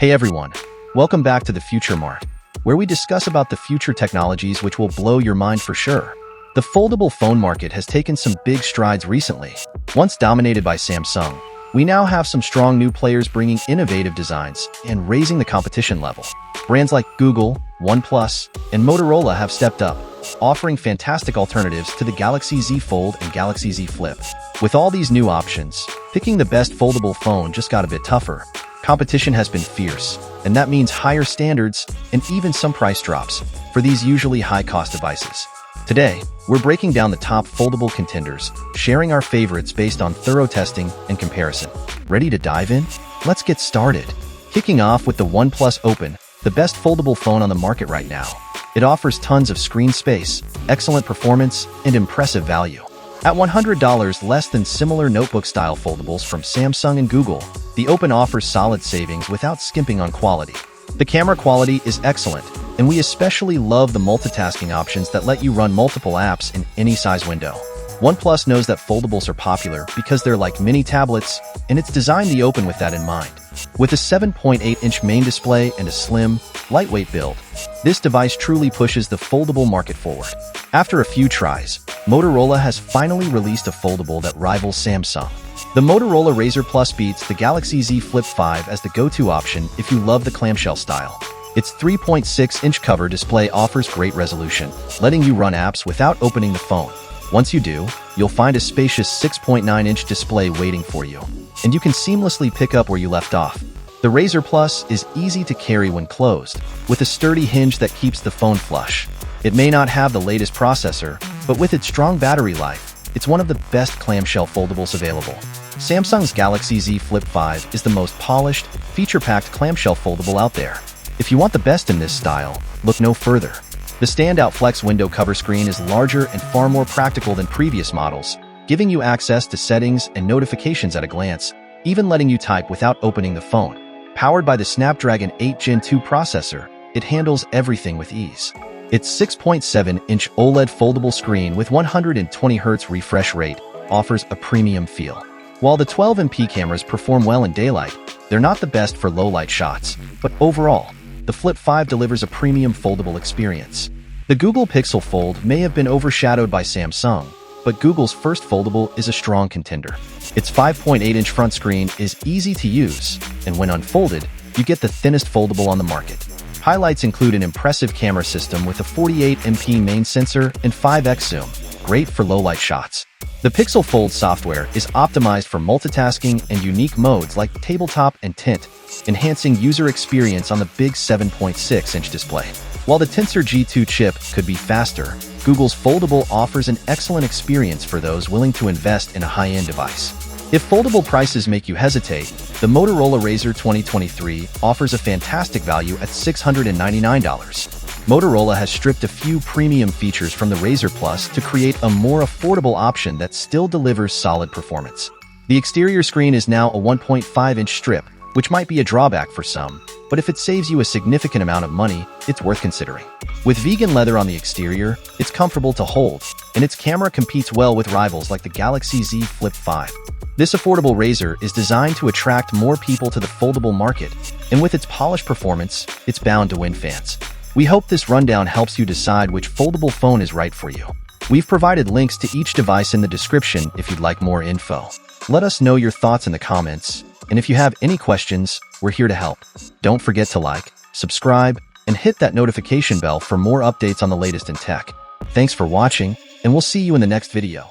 Hey everyone, welcome back to the Future Mart, where we discuss about the future technologies which will blow your mind for sure. The foldable phone market has taken some big strides recently. Once dominated by Samsung, we now have some strong new players bringing innovative designs and raising the competition level. Brands like Google, OnePlus, and Motorola have stepped up, offering fantastic alternatives to the Galaxy Z Fold and Galaxy Z Flip. With all these new options, picking the best foldable phone just got a bit tougher. Competition has been fierce, and that means higher standards and even some price drops for these usually high-cost devices. Today, we're breaking down the top foldable contenders, sharing our favorites based on thorough testing and comparison. Ready to dive in? Let's get started. Kicking off with the OnePlus Open, the best foldable phone on the market right now. It offers tons of screen space, excellent performance, and impressive value. At $100 less than similar notebook-style foldables from Samsung and Google, the Open offers solid savings without skimping on quality. The camera quality is excellent, and we especially love the multitasking options that let you run multiple apps in any size window. OnePlus knows that foldables are popular because they're like mini tablets, and it's designed the Open with that in mind. With a 7.8-inch main display and a slim, lightweight build, this device truly pushes the foldable market forward. After a few tries, Motorola has finally released a foldable that rivals Samsung. The Motorola Razr Plus beats the Galaxy Z Flip 5 as the go-to option if you love the clamshell style. Its 3.6-inch cover display offers great resolution, letting you run apps without opening the phone. Once you do, you'll find a spacious 6.9-inch display waiting for you, and you can seamlessly pick up where you left off. The Razr Plus is easy to carry when closed, with a sturdy hinge that keeps the phone flush. It may not have the latest processor, but with its strong battery life, it's one of the best clamshell foldables available. Samsung's Galaxy Z Flip 5 is the most polished, feature-packed clamshell foldable out there. If you want the best in this style, look no further. The standout Flex window cover screen is larger and far more practical than previous models, giving you access to settings and notifications at a glance, even letting you type without opening the phone. Powered by the Snapdragon 8 Gen 2 processor, it handles everything with ease. Its 6.7-inch OLED foldable screen with 120Hz refresh rate offers a premium feel. While the 12MP cameras perform well in daylight, they're not the best for low-light shots, but overall, the Flip 5 delivers a premium foldable experience. The Google Pixel Fold may have been overshadowed by Samsung, but Google's first foldable is a strong contender. Its 5.8-inch front screen is easy to use, and when unfolded, you get the thinnest foldable on the market. Highlights include an impressive camera system with a 48MP main sensor and 5x zoom, great for low-light shots. The Pixel Fold software is optimized for multitasking and unique modes like tabletop and tint, enhancing user experience on the big 7.6-inch display. While the Tensor G2 chip could be faster, Google's foldable offers an excellent experience for those willing to invest in a high-end device. If foldable prices make you hesitate, the Motorola Razr 2023 offers a fantastic value at $699. Motorola has stripped a few premium features from the Razr Plus to create a more affordable option that still delivers solid performance. The exterior screen is now a 1.5-inch strip, which might be a drawback for some, but if it saves you a significant amount of money, it's worth considering. With vegan leather on the exterior, it's comfortable to hold, and its camera competes well with rivals like the Galaxy Z Flip 5. This affordable Razr is designed to attract more people to the foldable market, and with its polished performance, it's bound to win fans. We hope this rundown helps you decide which foldable phone is right for you. We've provided links to each device in the description if you'd like more info. Let us know your thoughts in the comments, and if you have any questions, we're here to help. Don't forget to like, subscribe, and hit that notification bell for more updates on the latest in tech. Thanks for watching, and we'll see you in the next video.